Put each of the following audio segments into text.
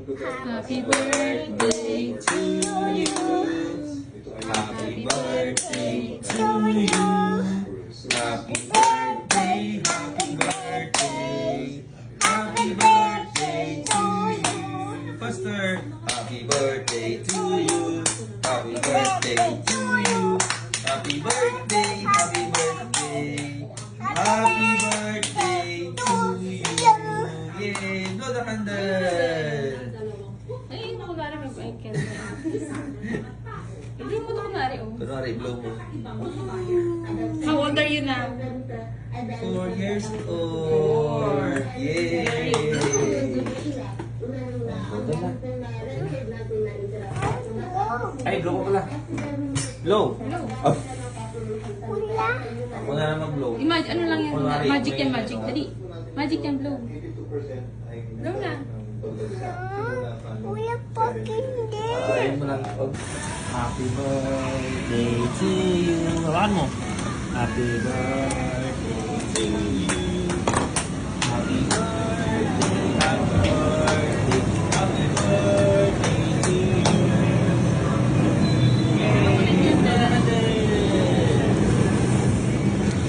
Happy birthday to you. Happy birthday to you. Happy birthday, happy birthday. Happy birthday to you. Faster. Happy birthday to you. Happy birthday to you. Happy birthday, happy birthday. Happy birthday to you. Yay! Blow the candle. Ay, kunwari mag-bike ka na. Hindi mo ito kunwari, oh. Kunwari, blow mo. How old are you now? 4 years old. Yay! Ay, blow ko pala. Blow. Oh. Ako na lang mag-blow. Imagine, ano lang yan? Kunwari, Magic yan, may- magic. Dali. Magic yan, blow. Blow na. Wala pa hindi. Ayun mo lang. Happy birthday to you. Hawakan mo. Happy birthday to you. Happy birthday, happy birthday, happy birthday to you. Yay!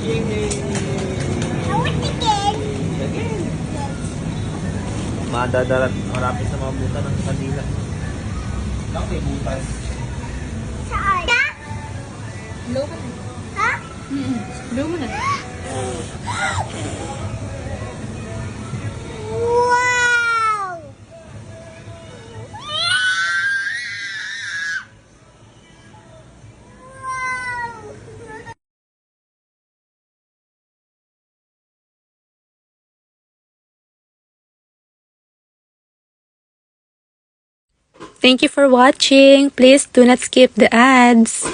Yay! Awit again. Again. Madadalat, marapit sa mga buta ng kanila. Lang may butas. Saan? Blow ka na. Ha? Blow mo na. Wow! Wow! Thank you for watching. Please do not skip the ads.